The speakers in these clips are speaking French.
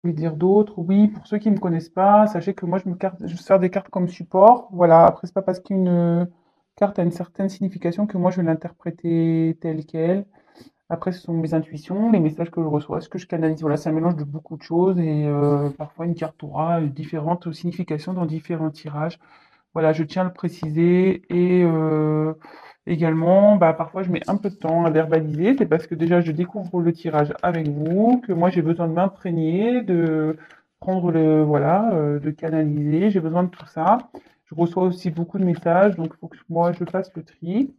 Je vais dire d'autres. Oui, pour ceux qui me connaissent pas, sachez que moi je sers des cartes comme support. Voilà. Après, c'est pas parce qu'une carte a une certaine signification que moi je vais l'interpréter telle qu'elle. Après, ce sont mes intuitions, les messages que je reçois, ce que je canalise. Voilà, c'est un mélange de beaucoup de choses et parfois une carte aura différentes significations dans différents tirages. Voilà, je tiens à le préciser et également, bah, parfois je mets un peu de temps à verbaliser. C'est parce que déjà je découvre le tirage avec vous, que moi j'ai besoin de m'imprégner, de prendre le, voilà, de canaliser. J'ai besoin de tout ça. Je reçois aussi beaucoup de messages, donc il faut que moi je fasse le tri,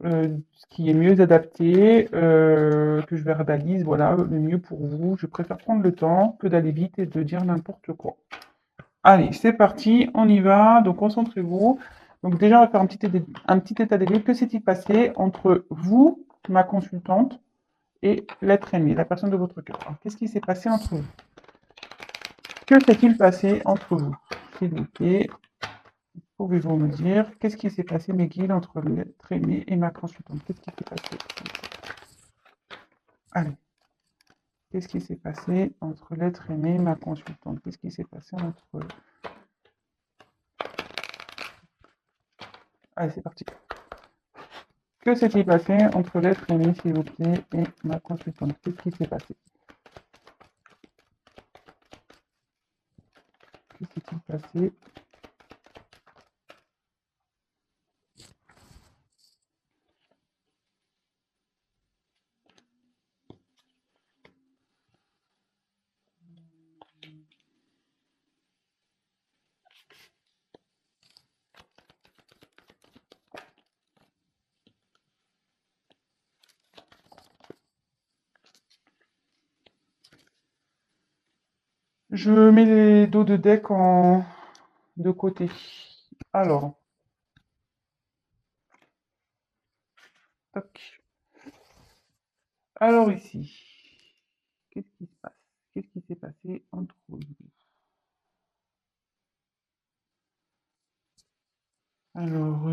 ce qui est mieux adapté, que je verbalise, voilà, le mieux pour vous. Je préfère prendre le temps que d'aller vite et de dire n'importe quoi. Allez, c'est parti, on y va. Donc, concentrez-vous. Donc, déjà, on va faire un petit état des lieux. Que s'est-il passé entre vous, ma consultante, et l'être aimé, la personne de votre cœur? Alors, qu'est-ce qui s'est passé entre vous? Que s'est-il passé entre vous? S'il vous plaît, pouvez-vous me dire qu'est-ce qui s'est passé, Megil, entre l'être aimé et ma consultante? Qu'est-ce qui s'est passé? Allez, qu'est-ce qui s'est passé entre l'être aimé et ma consultante? Qu'est-ce qui s'est passé entre eux? Allez, c'est parti. Que s'est-il passé entre l'être aimé, s'il vous plaît, et ma consultante? Qu'est-ce qui s'est passé? Que s'est-il passé? Je mets les dos de deck de côté. Alors, tac. Alors ici, qu'est-ce qui se passe? Qu'est-ce qui s'est passé entre vous? Alors,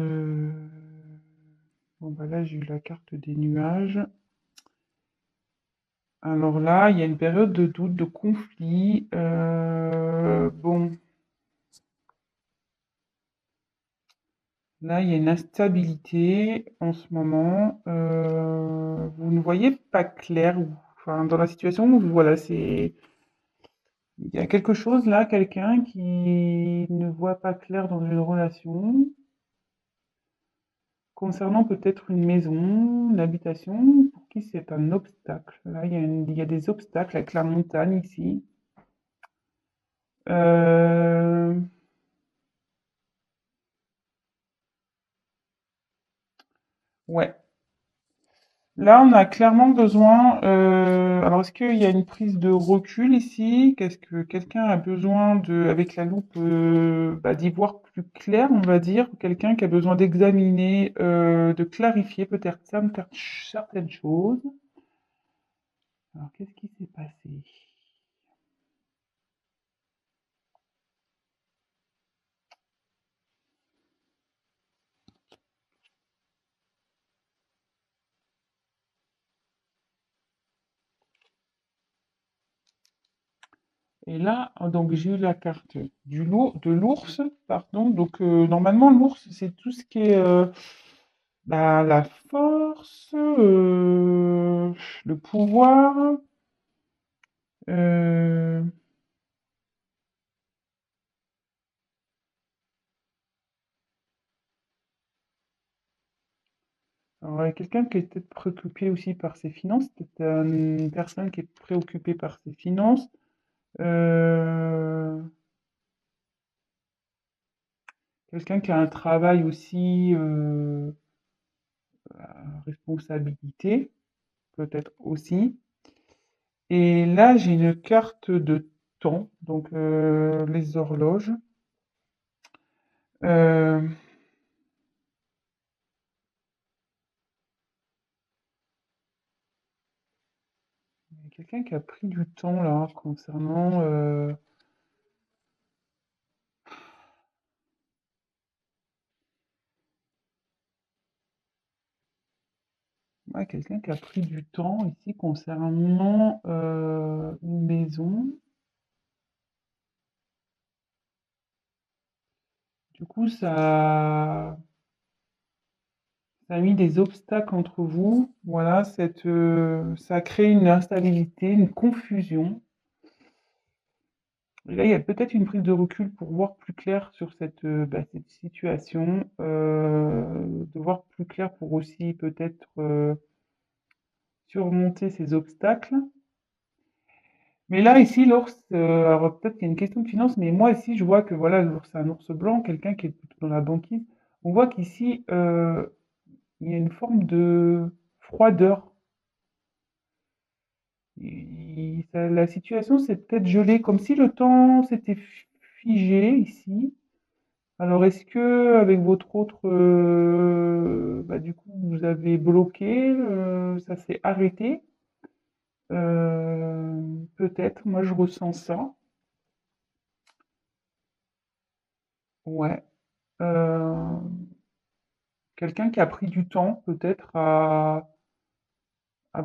bon bah là j'ai eu la carte des nuages. Alors là, il y a une période de doute, de conflit. Bon, là, il y a une instabilité en ce moment. Vous ne voyez pas clair, enfin, dans la situation où, voilà, il y a quelque chose là, quelqu'un qui ne voit pas clair dans une relation, concernant peut-être une maison, une habitation, pour qui c'est un obstacle. Là, il y a des obstacles avec la montagne ici. Euh, ouais. Là, on a clairement besoin. Alors, est-ce qu'il y a une prise de recul ici? Qu'est-ce que quelqu'un a besoin de, avec la loupe, bah, d'y voir plus clair, on va dire? Quelqu'un qui a besoin d'examiner, de clarifier peut-être certaines choses. Alors, qu'est-ce qui s'est passé? Et là, donc j'ai eu la carte de l'ours, pardon. Donc normalement, l'ours, c'est tout ce qui est bah, la force, le pouvoir. euh, alors, il y a quelqu'un qui est peut-être préoccupé aussi par ses finances, peut-être une personne qui est préoccupée par ses finances. euh, Quelqu'un qui a un travail aussi à responsabilité, peut-être aussi. Et là, j'ai une carte de temps, donc les horloges. Euh, il y a quelqu'un qui a pris du temps là concernant ouais, quelqu'un qui a pris du temps ici concernant une maison. coup, ça a mis des obstacles entre vous. Voilà, ça a créé une instabilité, une confusion. Et là, il y a peut-être une prise de recul pour voir plus clair sur cette situation, de voir plus clair pour aussi peut-être surmonter ces obstacles. Mais là, ici, l'ours, alors peut-être qu'il y a une question de finance, mais moi, ici, je vois que voilà, l'ours, c'est un ours blanc, quelqu'un qui est plutôt dans la banquise. On voit qu'ici, il y a une forme de froideur. La situation s'est peut-être gelée, comme si le temps s'était figé ici. Alors, est-ce que avec votre autre, du coup, vous avez bloqué, ça s'est arrêté? Peut-être, moi je ressens ça. Ouais. Euh, Quelqu'un qui a pris du temps, peut-être, à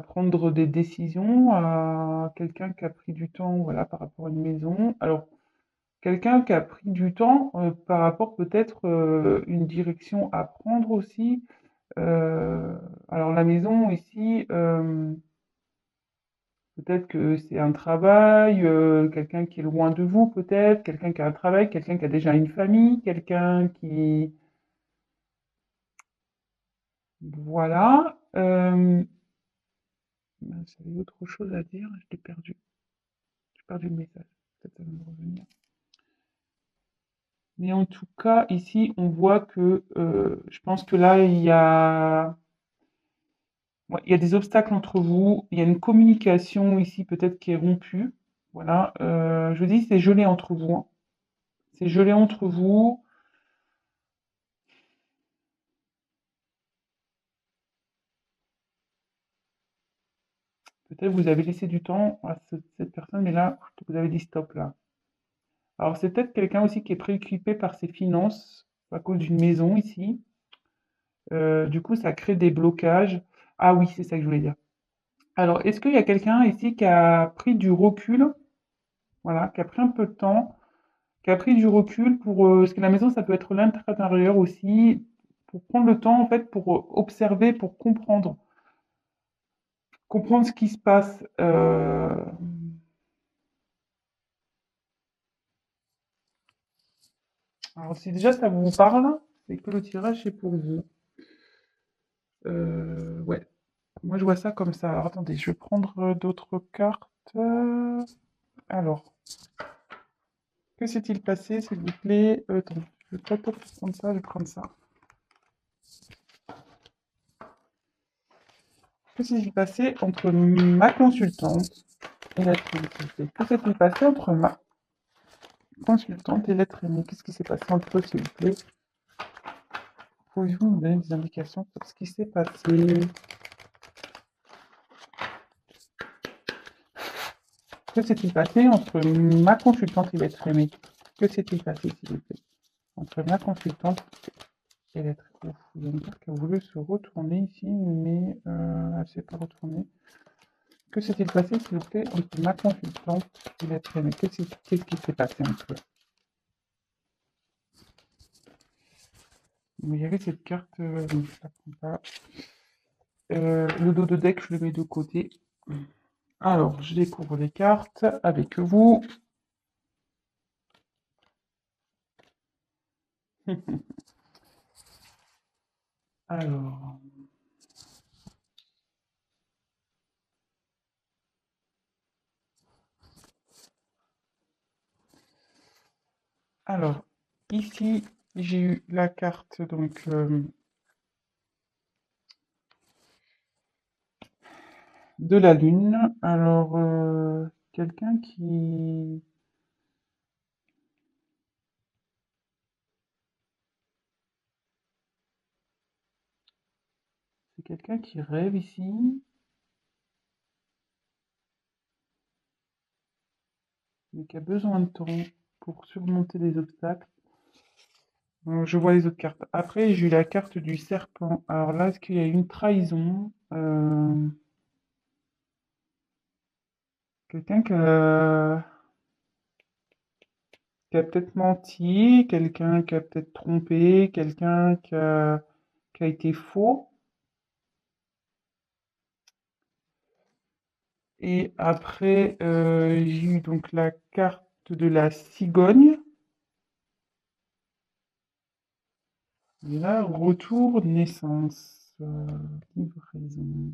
prendre des décisions, à quelqu'un qui a pris du temps, voilà, par rapport à une maison. Alors, quelqu'un qui a pris du temps, par rapport peut-être, une direction à prendre aussi. Euh, alors la maison ici, peut-être que c'est un travail, quelqu'un qui est loin de vous peut-être, quelqu'un qui a un travail, quelqu'un qui a déjà une famille, quelqu'un qui... Voilà. J'avais autre chose à dire, je l'ai perdu. J'ai perdu le message. Peut-être ça va me revenir. Mais en tout cas, ici, on voit que je pense que là, ouais, il y a des obstacles entre vous, il y a une communication ici peut-être qui est rompue. Voilà. Je dis, c'est gelé entre vous, hein. C'est gelé entre vous. Peut-être vous avez laissé du temps à cette personne, mais là, vous avez dit stop là. Alors c'est peut-être quelqu'un aussi qui est préoccupé par ses finances à cause d'une maison ici. Du coup, ça crée des blocages. Ah oui, c'est ça que je voulais dire. Alors, est-ce qu'il y a quelqu'un ici qui a pris du recul, voilà, qui a pris un peu de temps, qui a pris du recul parce que la maison, ça peut être l'intérieur aussi, pour prendre le temps en fait pour observer, pour comprendre ce qui se passe. Alors, si déjà ça vous parle, c'est que le tirage est pour vous. Ouais, moi je vois ça comme ça. Alors attendez, je vais prendre d'autres cartes. Alors, que s'est-il passé, s'il vous plaît? Attends, je vais pas peut-être prendre ça, je vais prendre ça. Que s'est-il passé entre ma consultante et l'être aimé, s'il vous plaît? Que s'est-il passé entre ma consultante et l'être aimé? Qu'est-ce qui s'est passé entre eux, s'il vous plaît? Pouvez-vous me donner des indications sur ce qui s'est passé? Que s'est-il passé entre ma consultante et l'être aimé? Que s'est-il passé, s'il vous plaît? Entre ma consultante et l'être aimé. Il y a une carte qui a voulu se retourner ici, mais elle ne s'est pas retournée. Que s'est-il passé, s'il vous plaît, entre ma consultante et l'être aimé? Qu'est-ce qui s'est passé entre eux? Il y avait cette carte, donc je la prends pas. Le dos de deck, je le mets de côté. Alors, je découvre les cartes avec vous. Alors, alors, ici, j'ai eu la carte donc de la lune. Alors, quelqu'un qui... C'est quelqu'un qui rêve ici, mais qui a besoin de temps pour surmonter les obstacles. Je vois les autres cartes. Après, j'ai eu la carte du serpent. Alors là, est-ce qu'il y a une trahison? Quelqu'un qui a... qui a peut-être menti, quelqu'un qui a peut-être trompé, quelqu'un qui a été faux. Et après, j'ai eu donc la carte de la cigogne. Et là, retour, naissance, livraison.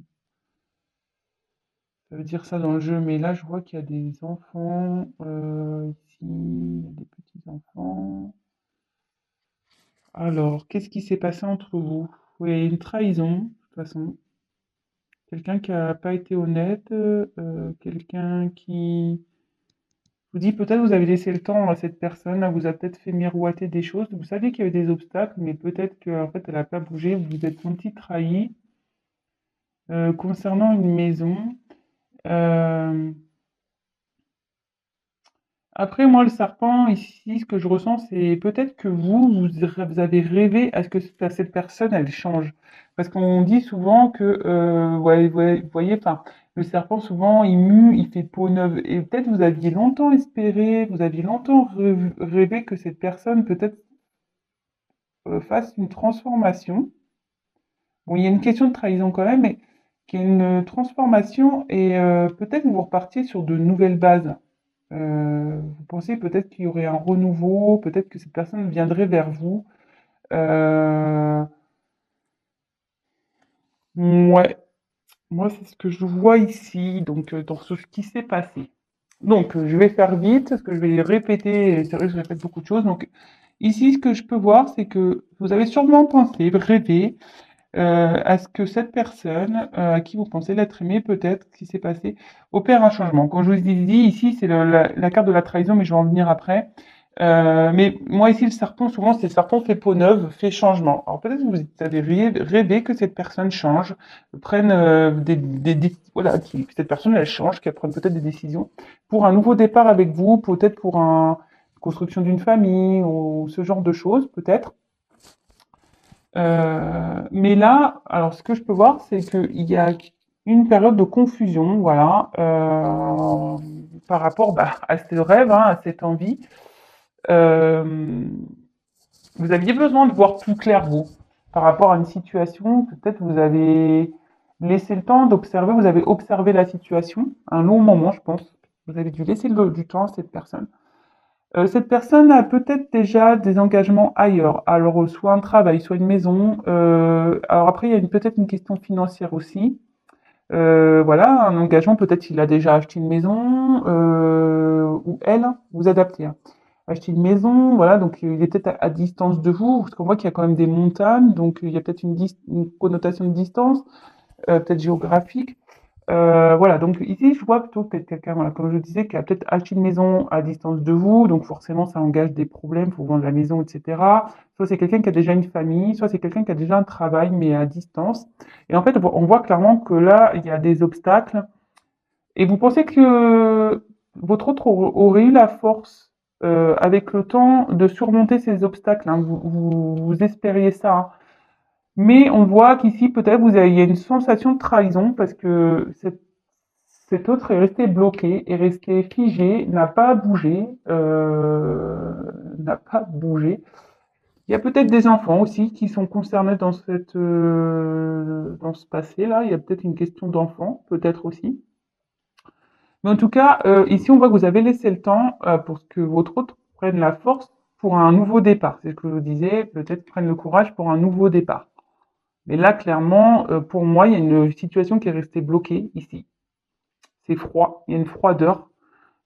Ça veut dire ça dans le jeu, mais là, je vois qu'il y a des enfants. Ici, il y a des petits-enfants. Alors, qu'est-ce qui s'est passé entre vous? Oui, une trahison, de toute façon. Quelqu'un qui a pas été honnête, quelqu'un qui vous dit peut-être vous avez laissé le temps à cette personne, elle vous a peut-être fait miroiter des choses. Vous saviez qu'il y avait des obstacles, mais peut-être qu'en fait, elle n'a pas bougé, vous vous êtes senti trahi. Concernant une maison, euh, après, moi, le serpent, ici, ce que je ressens, c'est peut-être que vous avez rêvé à ce que cette personne, elle change. Parce qu'on dit souvent que, ouais, ouais, vous voyez, enfin, le serpent, souvent, il mue, il fait peau neuve. Et peut-être vous aviez longtemps espéré, vous aviez longtemps rêvé que cette personne, peut-être, fasse une transformation. Bon, il y a une question de trahison quand même, mais qu'il y ait une transformation et peut-être que vous repartiez sur de nouvelles bases. Vous pensez peut-être qu'il y aurait un renouveau, peut-être que cette personne viendrait vers vous. Euh, ouais, moi c'est ce que je vois ici, donc dans ce qui s'est passé. Donc je vais faire vite, parce que je vais répéter, et c'est vrai que je répète beaucoup de choses. Donc ici, ce que je peux voir, c'est que vous avez sûrement pensé, rêvé, à ce que cette personne, à qui vous pensez l'être aimé, peut-être, ce qui s'est passé, opère un changement. Comme je vous ai dit, ici, c'est la carte de la trahison, mais je vais en venir après. Mais moi, ici, le serpent, souvent, c'est le serpent fait peau neuve, fait changement. Alors peut-être que vous avez rêvé que cette personne change, prenne voilà, que cette personne, elle change, qu'elle prenne peut-être des décisions pour un nouveau départ avec vous, peut-être pour construction d'une famille ou ce genre de choses, peut-être. Mais là, alors ce que je peux voir, c'est qu'il y a une période de confusion, voilà, par rapport à ce rêve, hein, à cette envie. Euh, Vous aviez besoin de voir plus clair, vous, par rapport à une situation. Peut-être vous avez laissé le temps d'observer, vous avez observé la situation un long moment, je pense. Vous avez dû laisser du temps à cette personne. Cette personne a peut-être déjà des engagements ailleurs, alors soit un travail, soit une maison. Alors après, il y a peut-être une question financière aussi. Voilà, un engagement, peut-être il a déjà acheté une maison, ou elle, vous adaptez, hein. Acheter une maison, voilà, donc il est peut-être à distance de vous, parce qu'on voit qu'il y a quand même des montagnes, donc il y a peut-être une connotation de distance, peut-être géographique. Voilà, donc ici, je vois plutôt peut-être quelqu'un, voilà, comme je disais, qui a peut-être acheté une maison à distance de vous, donc forcément, ça engage des problèmes pour vendre la maison, etc. Soit c'est quelqu'un qui a déjà une famille, soit c'est quelqu'un qui a déjà un travail, mais à distance. Et en fait, on voit clairement que là, il y a des obstacles. Et vous pensez que votre autre aurait eu la force, avec le temps, de surmonter ces obstacles, hein. Vous espériez ça, hein. Mais on voit qu'ici, peut-être, il y a une sensation de trahison parce que cet autre est resté bloqué, est resté figé, n'a pas bougé, n'a pas bougé. Il y a peut-être des enfants aussi qui sont concernés dans ce passé-là. Il y a peut-être une question d'enfant, peut-être aussi. Mais en tout cas, ici, on voit que vous avez laissé le temps pour que votre autre prenne la force pour un nouveau départ. C'est ce que je vous disais, peut-être prenne le courage pour un nouveau départ. Mais là, clairement, pour moi, il y a une situation qui est restée bloquée ici. C'est froid, il y a une froideur.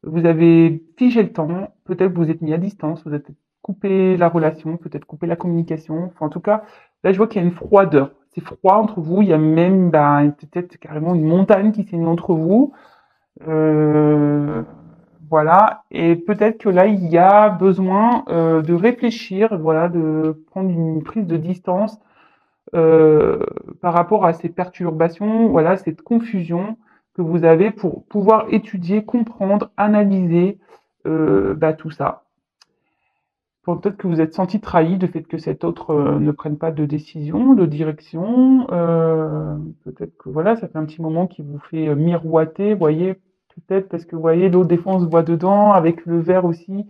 Vous avez figé le temps, peut-être que vous êtes mis à distance, vous êtes coupé la relation, peut-être coupé la communication. Enfin, en tout cas, là, je vois qu'il y a une froideur. C'est froid entre vous. Il y a même peut-être carrément une montagne qui s'est mise entre vous. Euh, voilà. Et peut-être que là, il y a besoin de réfléchir, voilà, de prendre une prise de distance euh, par rapport à ces perturbations, voilà, cette confusion que vous avez pour pouvoir étudier, comprendre, analyser tout ça. Peut-être que vous êtes senti trahi du fait que cet autre ne prenne pas de décision, de direction. Peut-être que voilà, ça fait un petit moment qui vous fait miroiter, voyez, peut-être parce que vous voyez, l'eau des fois on se voit dedans, avec le verre aussi.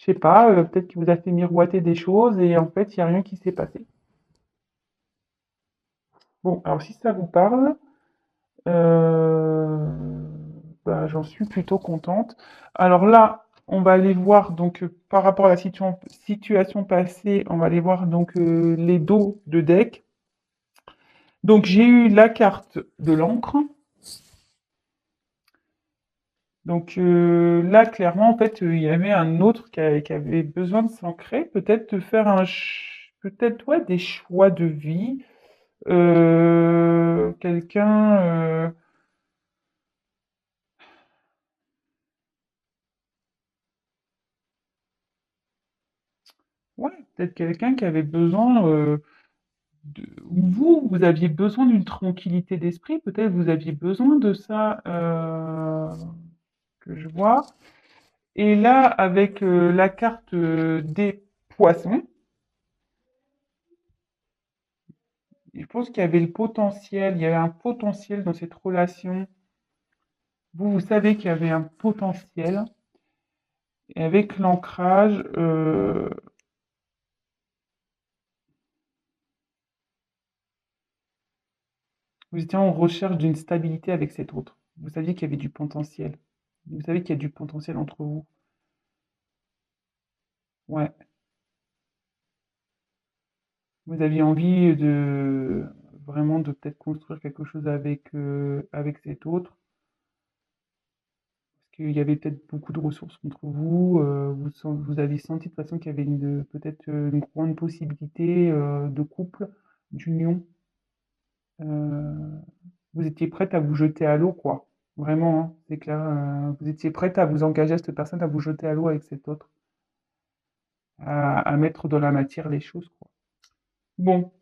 Je sais pas, peut-être qu'il vous a fait miroiter des choses et en fait, il n'y a rien qui s'est passé. Bon, alors si ça vous parle, euh, bah, j'en suis plutôt contente. Alors là, on va aller voir donc par rapport à la situation passée, on va aller voir donc les dos de deck. Donc j'ai eu la carte de l'encre. Donc là, clairement, en fait, il y avait un autre qui avait besoin de s'ancrer, peut-être de faire peut-être ouais, des choix de vie. Quelqu'un, ouais, peut-être quelqu'un qui avait besoin vous aviez besoin d'une tranquillité d'esprit, peut-être vous aviez besoin de ça que je vois. Et là, avec la carte des poissons, je pense qu'il y avait le potentiel, il y avait un potentiel dans cette relation. Vous savez qu'il y avait un potentiel. Et avec l'ancrage, vous étiez en recherche d'une stabilité avec cet autre. Vous saviez qu'il y avait du potentiel. Vous savez qu'il y a du potentiel entre vous. Ouais. Vous aviez envie de vraiment de peut-être construire quelque chose avec cet autre. Parce qu'il y avait peut-être beaucoup de ressources contre vous. Vous avez senti de toute façon qu'il y avait peut-être une grande possibilité de couple, d'union. Euh, Vous étiez prête à vous jeter à l'eau, quoi. Vraiment, hein, c'est clair. Vous étiez prête à vous engager à cette personne, à vous jeter à l'eau avec cet autre, à mettre dans la matière les choses, quoi. Bon.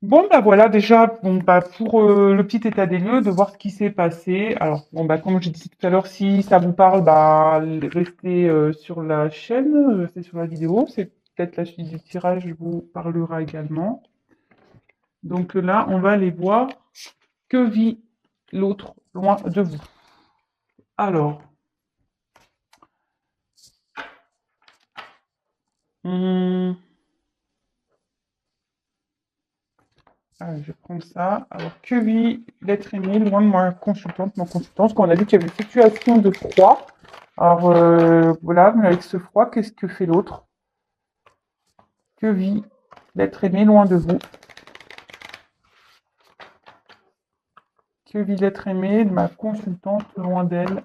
Bon, bah voilà, déjà, bon, bah, pour le petit état des lieux, de voir ce qui s'est passé. Alors, bon, bah, comme je disais tout à l'heure, si ça vous parle, bah, restez sur la chaîne, restez sur la vidéo. C'est peut-être la suite du tirage vous parlera également. Donc là, on va aller voir que vit l'autre loin de vous. Alors, hum, je vais prendre ça. Alors, que vit l'être aimé loin de ma consultante, mon consultant? Parce qu'on a vu qu'il y avait une situation de froid. Alors, voilà, avec ce froid, qu'est-ce que fait l'autre? Que vit l'être aimé loin de vous? Que vit l'être aimé de ma consultante loin d'elle?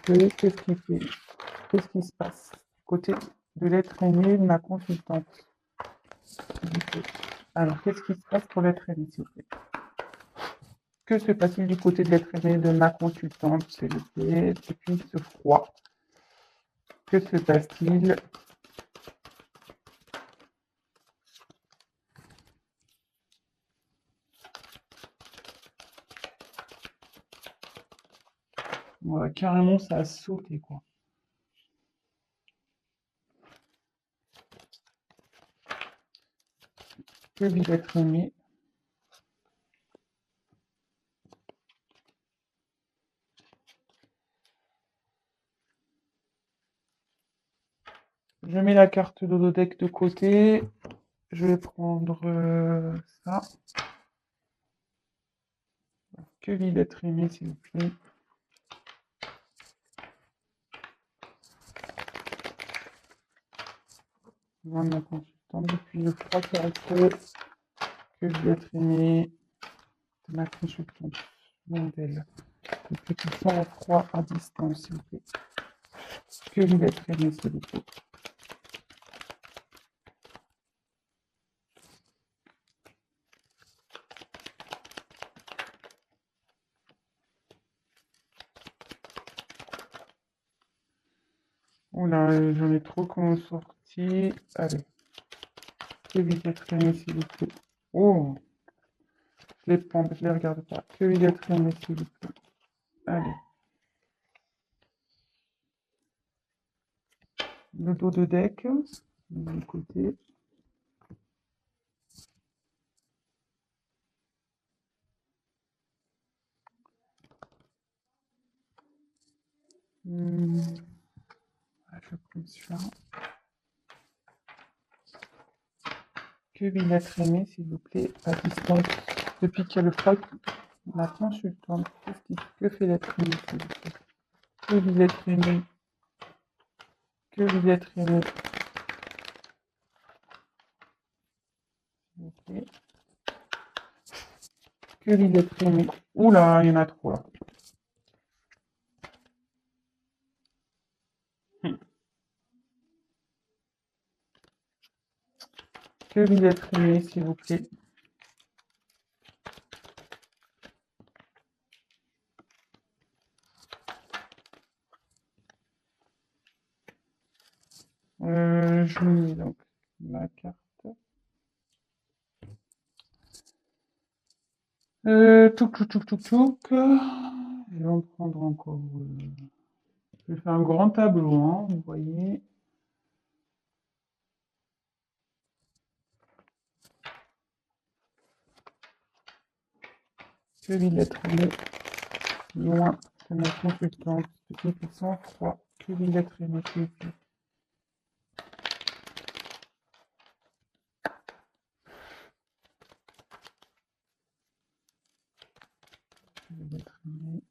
Qu'est-ce qui fait? Qu'est-ce qui se passe? Côté de l'être aimé de ma consultante. Alors, qu'est-ce qui se passe pour l'être aimé, s'il vous plaît? Que se passe-t-il du côté de l'être aimé de ma consultante, s'il vous plaît, depuis ce froid? Que se passe-t-il? Ouais, carrément, ça a sauté, quoi. Que vit l'être aimé? Je mets la carte d'Holodeck de côté. Je vais prendre ça. Que vit l'être aimé, s'il vous plaît? Loin de ma consultante depuis le froid qui a resté. Que vit l'être aimé de ma consultante? Loin d'elle. Depuis qu'ils sont en froid à distance, s'il vous plaît. Que vit l'être aimé, s'il vous plaît? Oh là, j'en ai trop qui ont sorti. Allez, que vit l'être aimé, s'il vous plaît? Oh, je les prends, je les regarde pas. Que vit l'être aimé, s'il vous plaît? Allez, le dos de deck, du côté. Hmm, je prends celui-là. Que vil être aimé, s'il vous plaît, à distance. Depuis qu'il y a le froid, la consultante, que fait l'être aimé, s'il vous plaît? Que vil être aimé? Que vil être aimé, s'il vous plaît? Que vil être aimé? Oula, il y en a trop là. Que vil être aimé, s'il vous plaît? Je mets donc la carte. Touc, touc, touc, touc, touc. Je vais en prendre encore. Je vais faire un grand tableau, hein, vous voyez. Que vil être aimé, loin de ma consultante, petit puissant, froid. Que vil être aimé, s'il vous plaît? Que vil être aimé.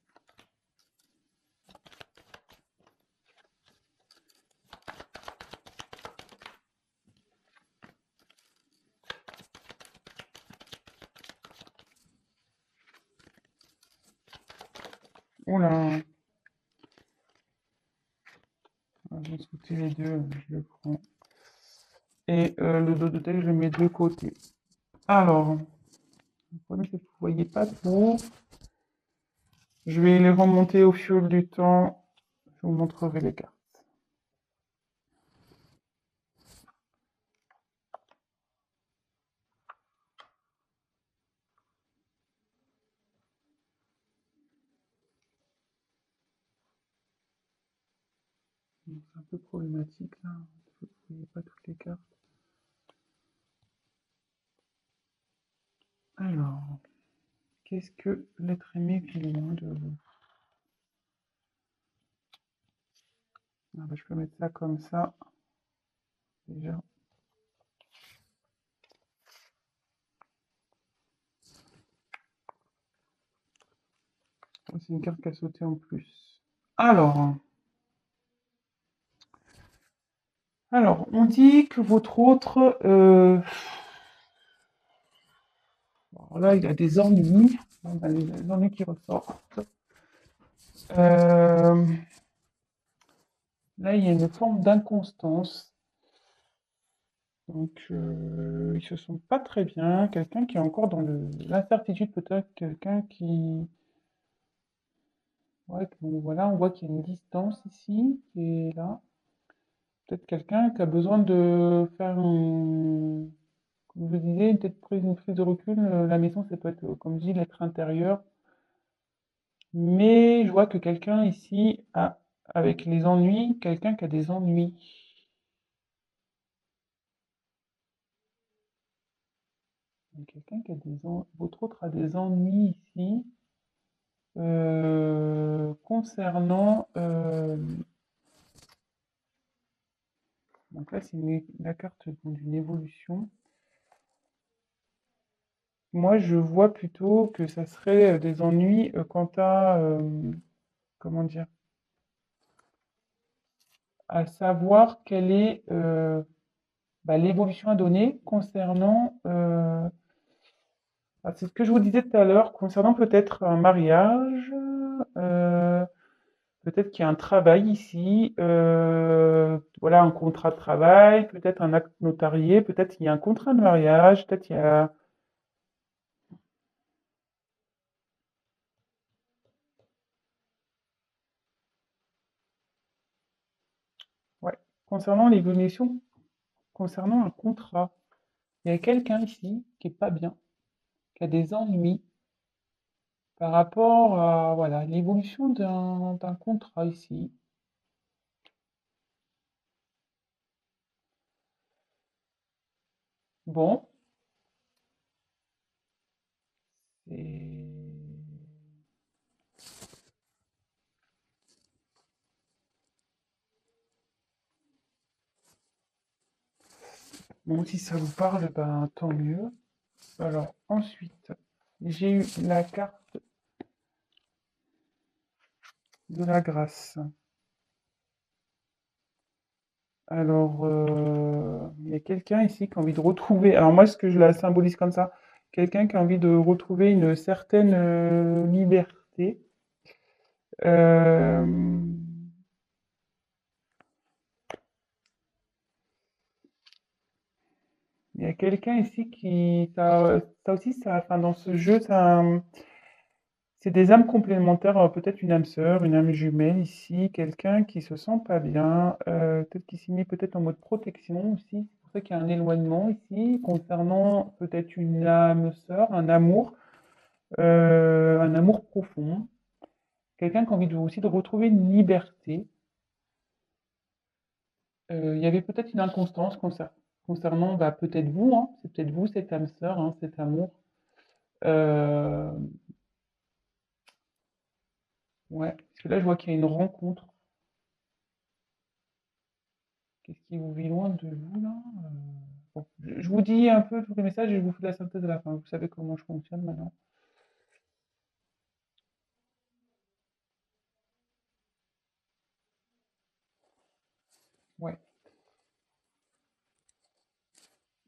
Oula, je vais sauter les deux, je le prends. Et le dos de tel, je le mets de côté. Alors, le problème c'est que vous ne voyez pas trop. Je vais les remonter au fil du temps. Je vous montrerai les cartes. C'est un peu problématique là. Vous ne voyez pas toutes les cartes. Alors, qu'est-ce que l'être aimé vit loin de vous? Ah bah, je peux mettre ça comme ça, déjà. Oh, c'est une carte qui a sauté en plus. Alors, on dit que votre autre... alors là, il a des ennuis. On a les ennuis qui ressortent. Euh, Là, il y a une forme d'inconstance. Donc, ils se sentent pas très bien. Quelqu'un qui est encore dans l'incertitude, peut-être. Quelqu'un qui... Ouais, bon, voilà, on voit qu'il y a une distance ici, qui est là. Peut-être quelqu'un qui a besoin de faire comme je disais, peut-être une prise de recul. La maison, ça peut être, comme je dis, l'être intérieur. Mais je vois que quelqu'un ici a, avec les ennuis, quelqu'un qui a des ennuis. Quelqu'un qui a votre autre a des ennuis ici concernant. Donc là, c'est la carte d'une évolution. Moi, je vois plutôt que ça serait des ennuis quant à, comment dire, à savoir quelle est bah, l'évolution à donner concernant, c'est ce que je vous disais tout à l'heure, concernant peut-être un mariage, euh, peut-être qu'il y a un travail ici, voilà, un contrat de travail, peut-être un acte notarié, peut-être il y a un contrat de mariage, peut-être il y a... Ouais. Concernant l'évolution, concernant un contrat, il y a quelqu'un ici qui est pas bien, qui a des ennuis par rapport à voilà, l'évolution d'un contrat ici. Bon, c'est... Bon, si ça vous parle, ben, tant mieux. Alors, ensuite, j'ai eu la carte de la grâce. Alors, il y a quelqu'un ici qui a envie de retrouver. Alors, moi, ce que je la symbolise comme ça, quelqu'un qui a envie de retrouver une certaine liberté. Euh, il y a quelqu'un ici qui. Ça aussi, ça, enfin, dans ce jeu, ça. C'est des âmes complémentaires, peut-être une âme sœur, une âme jumelle ici, quelqu'un qui se sent pas bien, peut-être qui s'est mis peut-être en mode protection aussi. C'est pour ça qu'il y a un éloignement ici concernant peut-être une âme sœur, un amour profond. Quelqu'un qui a envie aussi de retrouver une liberté. Il y avait peut-être une inconstance concernant bah, peut-être vous, hein, c'est peut-être vous cette âme sœur, hein, cet amour. Euh, ouais, parce que là je vois qu'il y a une rencontre. Qu'est-ce qui vous vit loin de vous là? Bon, je vous dis un peu tous les messages et je vous fais la synthèse à la fin. Vous savez comment je fonctionne maintenant. Ouais.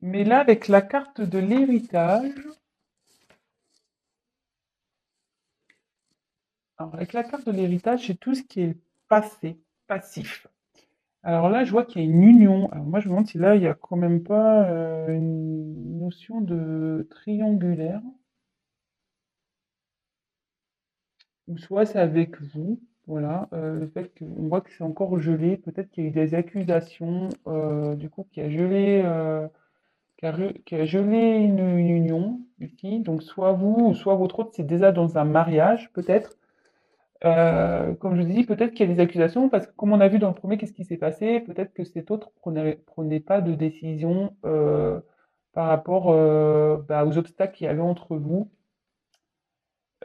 Mais là, avec la carte de l'héritage, alors avec la carte de l'héritage, c'est tout ce qui est passé, passif. Alors là, je vois qu'il y a une union. Alors moi, je me demande si là, il n'y a quand même pas une notion de triangulaire, ou soit c'est avec vous. Voilà, le fait qu'on voit que c'est encore gelé, peut-être qu'il y a eu des accusations, du coup, qui a gelé une union ici. Donc, soit vous, ou soit votre autre, c'est déjà dans un mariage, peut-être. Comme je dis, peut-être qu'il y a des accusations, parce que comme on a vu dans le premier, qu'est-ce qui s'est passé? Peut-être que cet autre prenait pas de décision par rapport bah, aux obstacles qu'il y avait entre vous.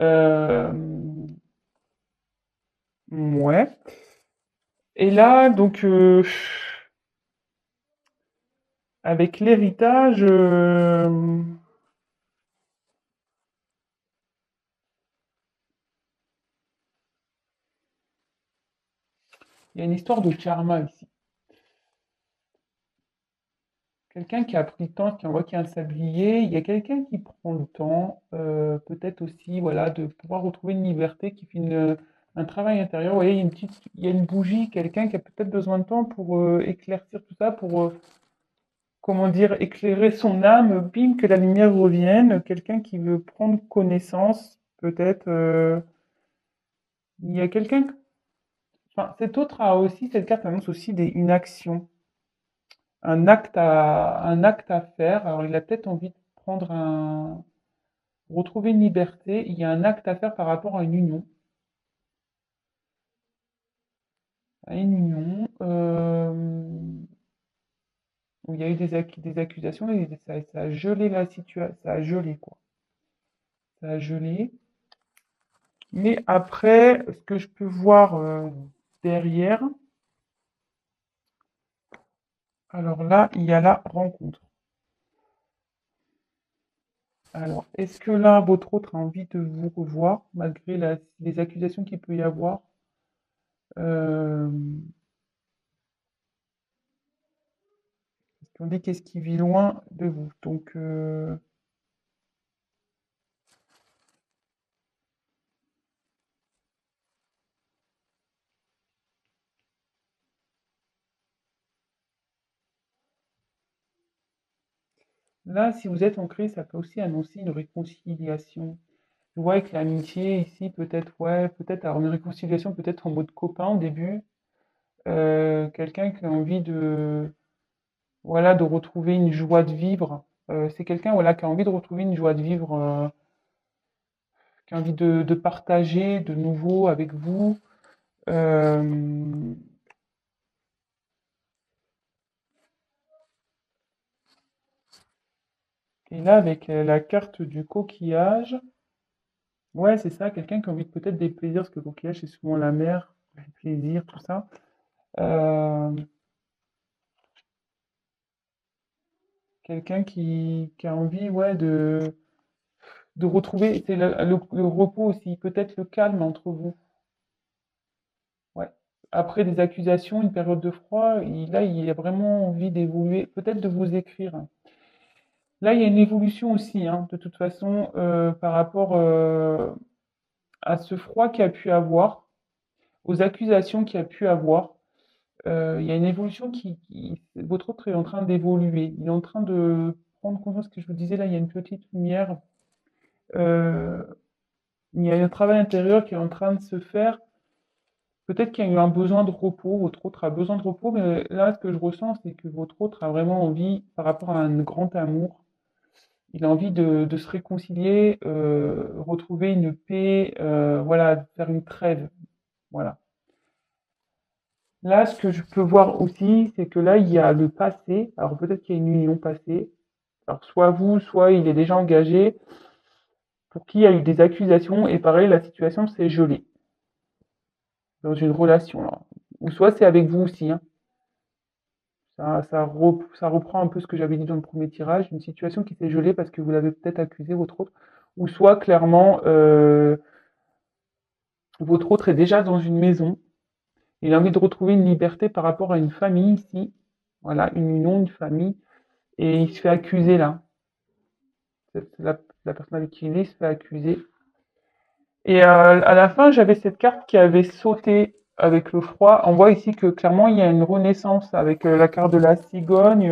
Euh, ouais. Et là, donc, avec l'héritage, il y a une histoire de karma ici. Quelqu'un qui a pris le temps, qui envoie qui a un sablier, il y a quelqu'un qui prend le temps, peut-être aussi, voilà, de pouvoir retrouver une liberté, qui fait un travail intérieur. Vous voyez, il y a une bougie, quelqu'un qui a peut-être besoin de temps pour éclaircir tout ça, pour, comment dire, éclairer son âme, bim, que la lumière revienne. Quelqu'un qui veut prendre connaissance, peut-être. Il y a quelqu'un, enfin, cet autre a aussi, cette carte annonce aussi une action, un acte à faire. Alors, il a peut-être envie de prendre retrouver une liberté. Il y a un acte à faire par rapport à une union. À une union où il y a eu des accusations et ça a gelé la situation. Ça a gelé, quoi. Ça a gelé. Mais après, ce que je peux voir derrière, alors là, il y a la rencontre. Alors, est-ce que là, votre autre a envie de vous revoir, malgré les accusations qu'il peut y avoir? Euh, Parce qu'on dit qu'est-ce qui vit loin de vous. Donc, là, si vous êtes en crise, ça peut aussi annoncer une réconciliation. Je vois avec l'amitié ici, peut-être, ouais, peut-être alors une réconciliation, peut-être en mode copain au début. Quelqu'un qui a envie voilà, de retrouver une joie de vivre. C'est quelqu'un, voilà, qui a envie de retrouver une joie de vivre, qui a envie de partager de nouveau avec vous. Euh, et là, avec la carte du coquillage, ouais, c'est ça, quelqu'un qui a envie de peut-être des plaisirs, parce que le coquillage, c'est souvent la mer, les plaisirs, tout ça. Euh, quelqu'un qui a envie, ouais, de retrouver, c'est le repos aussi, peut-être le calme entre vous. Ouais. Après des accusations, une période de froid, là, il a vraiment envie d'évoluer, peut-être de vous écrire. Là, il y a une évolution aussi, hein, de toute façon, par rapport à ce froid qu'il a pu avoir, aux accusations qu'il a pu avoir. Il y a une évolution votre autre est en train d'évoluer. Il est en train de prendre conscience, que je vous disais, là, il y a une petite lumière. euh, il y a un travail intérieur qui est en train de se faire. Peut-être qu'il y a eu un besoin de repos, votre autre a besoin de repos, mais là, ce que je ressens, c'est que votre autre a vraiment envie, par rapport à un grand amour, il a envie de se réconcilier, retrouver une paix, voilà, faire une trêve, voilà. Là, ce que je peux voir aussi, c'est que là, il y a le passé. Alors peut-être qu'il y a une union passée. Alors soit vous, soit il est déjà engagé, pour qui il y a eu des accusations, et pareil, la situation s'est gelée dans une relation, là. Ou soit c'est avec vous aussi, hein. Ça reprend un peu ce que j'avais dit dans le premier tirage, une situation qui s'est gelée parce que vous l'avez peut-être accusé, votre autre. Ou soit clairement, votre autre est déjà dans une maison. Il a envie de retrouver une liberté par rapport à une famille ici. Voilà, une union, une famille. Et il se fait accuser là. La personne avec qui il est se fait accuser. Et à la fin, j'avais cette carte qui avait sauté avec le froid. On voit ici que clairement, il y a une renaissance avec la carte de la cigogne.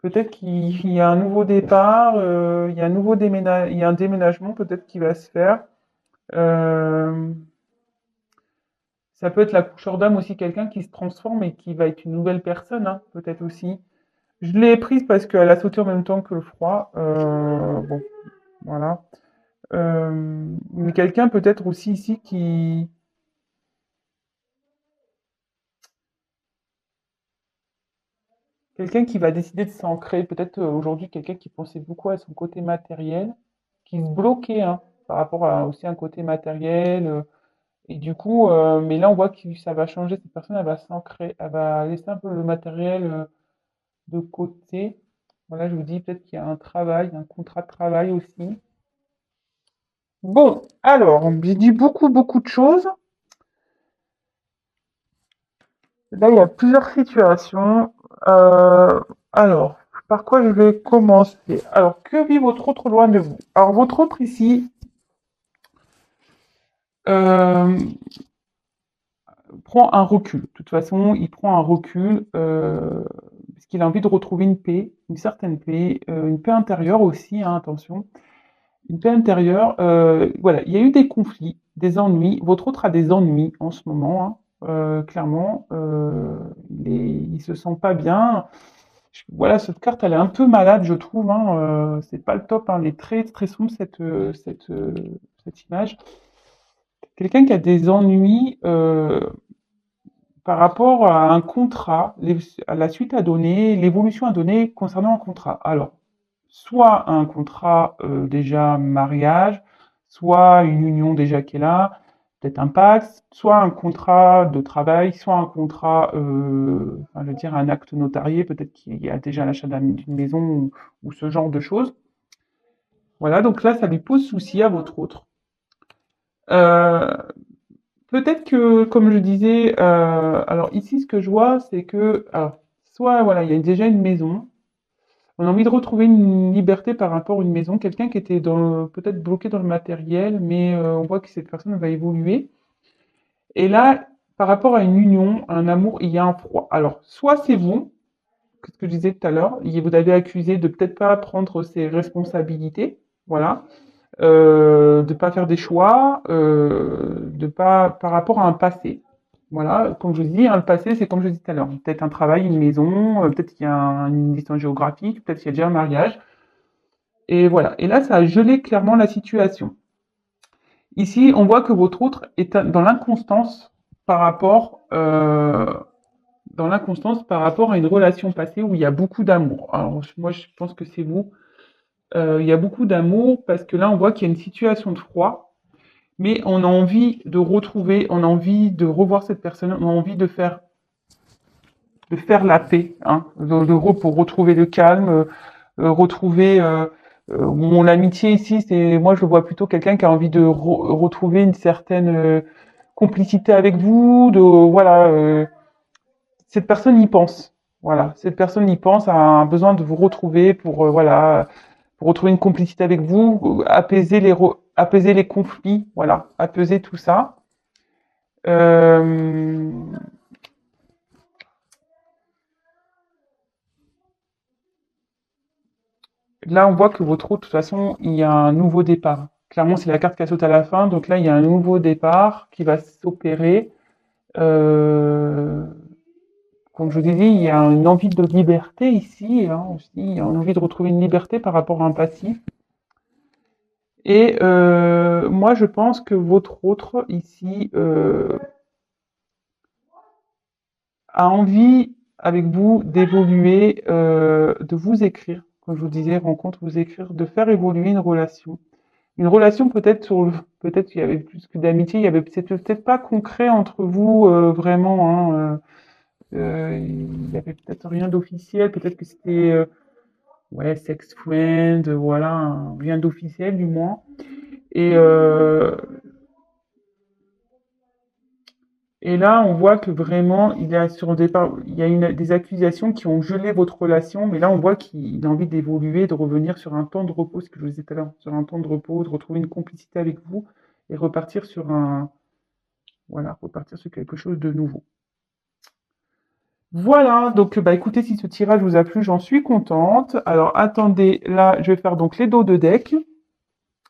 Peut-être qu'il y a un nouveau départ, il y a un nouveau il y a un déménagement peut-être qui va se faire. Euh, Ça peut être la coucheur d'âme aussi, quelqu'un qui se transforme et qui va être une nouvelle personne, hein, peut-être aussi. Je l'ai prise parce qu'elle a sauté en même temps que le froid. Bon, voilà. Mais quelqu'un peut-être aussi ici quelqu'un qui va décider de s'ancrer. Peut-être aujourd'hui quelqu'un qui pensait beaucoup à son côté matériel, qui se bloquait, hein, par rapport à aussi un côté matériel. Et du coup, mais là on voit que ça va changer. Cette personne, elle va s'ancrer, elle va laisser un peu le matériel de côté. Voilà, je vous dis peut-être qu'il y a un travail, un contrat de travail aussi. Bon, alors, j'ai dit beaucoup, beaucoup de choses. Là, il y a plusieurs situations. Euh, alors, par quoi je vais commencer? Alors, que vit votre autre loin de vous? Alors, votre autre ici euh, prend un recul. De toute façon, il prend un recul parce qu'il a envie de retrouver une paix, une certaine paix, une paix intérieure aussi, hein, attention. Une paix intérieure, voilà, il y a eu des conflits, des ennuis. Votre autre a des ennuis en ce moment, hein, clairement. Il se sent pas bien. Voilà, cette carte, elle est un peu malade, je trouve, hein, c'est pas le top, hein, elle est très, très sombre, cette image. Quelqu'un qui a des ennuis par rapport à un contrat, à la suite à donner, l'évolution à donner concernant un contrat. Alors, soit un contrat déjà mariage, soit une union déjà qui est là, peut-être un pacte, soit un contrat de travail, soit un contrat, enfin, je veux dire un acte notarié, peut-être qu'il y a déjà l'achat d'une maison ou ce genre de choses. Voilà, donc là, ça lui pose souci à votre autre. Euh, Peut-être que, comme je disais, alors ici, ce que je vois, c'est que, alors, soit voilà, il y a déjà une maison. On a envie de retrouver une liberté par rapport à une maison, quelqu'un qui était peut-être bloqué dans le matériel, mais on voit que cette personne va évoluer. Et là, par rapport à une union, un amour, il y a un froid. Alors, soit c'est vous, ce que je disais tout à l'heure, vous avez accusé de peut-être pas prendre ses responsabilités, voilà, de pas faire des choix, de pas par rapport à un passé. Voilà, comme je vous dis, hein, le passé, c'est comme je disais tout à l'heure, peut-être un travail, une maison, peut-être qu'il y a une distance géographique, peut-être qu'il y a déjà un mariage. Et voilà. Et là, ça a gelé clairement la situation. Ici, on voit que votre autre est dans l'inconstance par rapport, par rapport à une relation passée où il y a beaucoup d'amour. Alors, moi, je pense que c'est vous. Il y a beaucoup d'amour parce que là, on voit qu'il y a une situation de froid, mais on a envie de retrouver, on a envie de revoir cette personne, on a envie de faire de faire la paix, hein, pour retrouver le calme, retrouver mon amitié ici, c'est moi je le vois plutôt quelqu'un qui a envie de retrouver une certaine complicité avec vous, de voilà, cette personne y pense. Voilà, cette personne y pense, a un besoin de vous retrouver pour voilà, pour retrouver une complicité avec vous, apaiser les conflits, voilà, apaiser tout ça. Euh, Là, on voit que votre route, de toute façon, il y a un nouveau départ. Clairement, c'est la carte qui saute à la fin, donc là, il y a un nouveau départ qui va s'opérer. Euh, Comme je vous ai dit, il y a une envie de liberté ici, hein, aussi. Il y a une envie de retrouver une liberté par rapport à un passif. Et moi, je pense que votre autre ici a envie, avec vous, d'évoluer, de vous écrire. Comme je vous disais, rencontre, vous écrire, de faire évoluer une relation. Une relation peut-être peut-être qu'il y avait plus que d'amitié, il y avait c'était peut-être pas concret entre vous vraiment, hein, il y avait peut-être rien d'officiel, peut-être que c'était ouais sex friend, voilà, rien d'officiel du moins. Et et là, on voit que vraiment, il a sur le départ, il y a des accusations qui ont gelé votre relation, mais là, on voit qu'il a envie d'évoluer, de revenir sur un temps de repos, ce que je vous disais tout à l'heure, sur un temps de repos, de retrouver une complicité avec vous et repartir sur voilà, repartir sur quelque chose de nouveau. Voilà, donc bah écoutez, si ce tirage vous a plu, j'en suis contente. Alors attendez, là, je vais faire donc les dos de deck.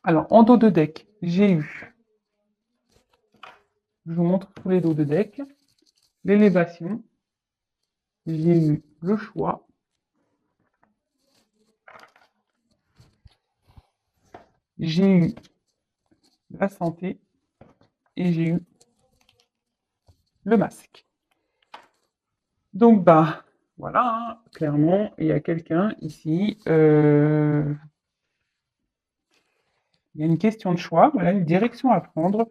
Alors en dos de deck, j'ai eu, je vous montre tous les dos de deck, l'élévation, j'ai eu le choix, j'ai eu la santé et j'ai eu le masque. Donc bah voilà, hein, clairement, il y a quelqu'un ici, il y a une question de choix, voilà, une direction à prendre.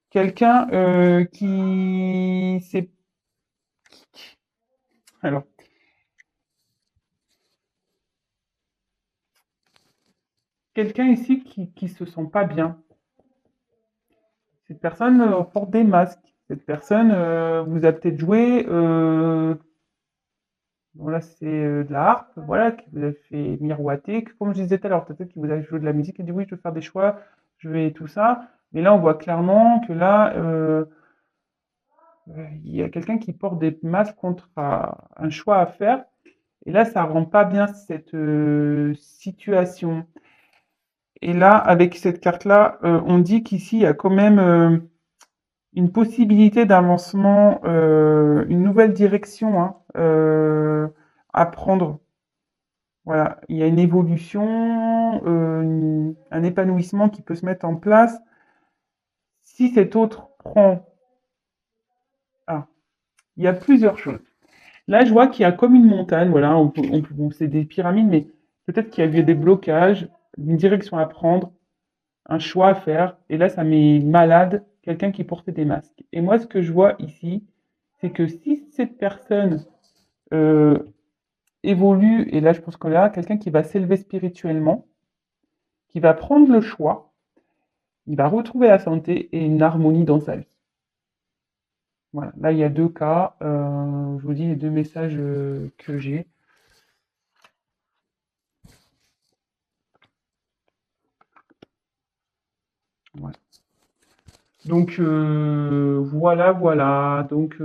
Quelqu'un qui s'est... Alors, quelqu'un ici qui se sent pas bien. Cette personne porte des masques. Cette personne vous a peut-être joué, voilà, c'est de la harpe, voilà, qui vous a fait miroiter. Comme je disais tout à l'heure, peut-être qu'il vous a joué de la musique et dit oui, je veux faire des choix, je vais tout ça. Mais là, on voit clairement que là, il y a quelqu'un qui porte des masques contre un choix à faire. Et là, ça rend pas bien cette situation. Et là, avec cette carte-là, on dit qu'ici, il y a quand même une possibilité d'avancement, une nouvelle direction hein, à prendre. Voilà, il y a une évolution, un épanouissement qui peut se mettre en place. Si cet autre prend... Ah, il y a plusieurs choses. Là, je vois qu'il y a comme une montagne, voilà, bon, c'est des pyramides, mais peut-être qu'il y a eu des blocages, une direction à prendre, un choix à faire. Et là, ça met malade quelqu'un qui portait des masques. Et moi, ce que je vois ici, c'est que si cette personne euh, évolue, et là, je pense qu'on a quelqu'un qui va s'élever spirituellement, qui va prendre le choix, il va retrouver la santé et une harmonie dans sa vie. Voilà, là, il y a deux cas. Je vous dis les deux messages que j'ai. Voilà. Donc voilà, voilà. Donc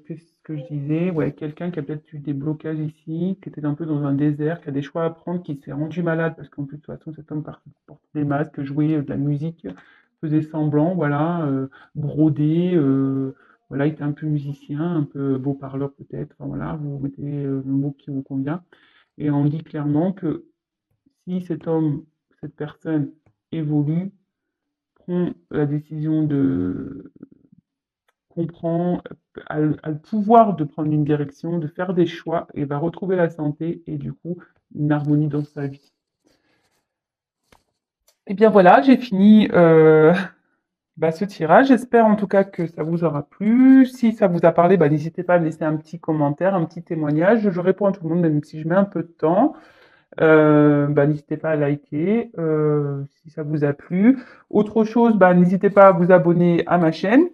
qu'est-ce que je disais? Ouais, quelqu'un qui a peut-être eu des blocages ici, qui était un peu dans un désert, qui a des choix à prendre, qui s'est rendu malade parce qu'en plus de toute façon cet homme portait des masques, jouait de la musique, faisait semblant, voilà, brodait, voilà, il était un peu musicien, un peu beau parleur peut-être. Enfin, voilà, vous mettez le mot qui vous convient. Et on dit clairement que si cet homme, cette personne évolue, prend la décision de comprend, a le pouvoir de prendre une direction, de faire des choix et va retrouver la santé et du coup une harmonie dans sa vie. Et bien voilà, j'ai fini Bah, ce tirage, j'espère en tout cas que ça vous aura plu. Si ça vous a parlé, bah, n'hésitez pas à me laisser un petit commentaire, un petit témoignage. Je réponds à tout le monde, même si je mets un peu de temps. Bah, n'hésitez pas à liker si ça vous a plu. Autre chose, bah, n'hésitez pas à vous abonner à ma chaîne.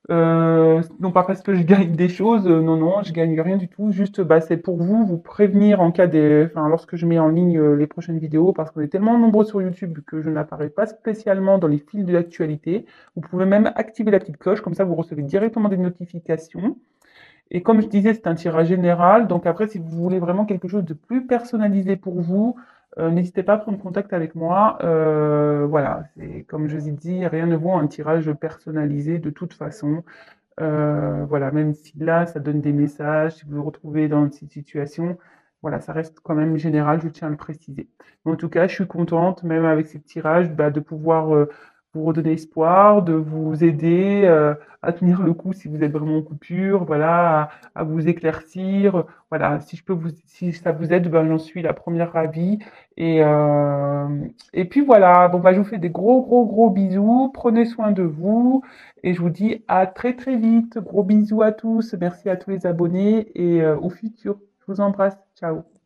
Non pas parce que je gagne des choses, non, non, je gagne rien du tout. Juste, bah, c'est pour vous, vous prévenir en cas enfin, lorsque je mets en ligne les prochaines vidéos, parce qu'on est tellement nombreux sur YouTube que je n'apparais pas spécialement dans les fils de l'actualité. Vous pouvez même activer la petite cloche, comme ça vous recevez directement des notifications. Et comme je disais, c'est un tirage général. Donc après, si vous voulez vraiment quelque chose de plus personnalisé pour vous, n'hésitez pas à prendre contact avec moi. Voilà, c'est comme je vous ai dit, rien ne vaut un tirage personnalisé de toute façon. Voilà, même si là, ça donne des messages, si vous vous retrouvez dans cette situation, voilà, ça reste quand même général, je tiens à le préciser. Mais en tout cas, je suis contente, même avec ces tirages, bah, de pouvoir vous redonner espoir, de vous aider à tenir le coup si vous êtes vraiment en coupure, voilà, à vous éclaircir. Voilà, si je peux vous, si ça vous aide, ben, j'en suis la première ravie. Et, euh, et puis voilà, bon, bah, je vous fais des gros, gros, gros bisous. Prenez soin de vous. Et je vous dis à très très vite. Gros bisous à tous. Merci à tous les abonnés et au futur. Je vous embrasse. Ciao.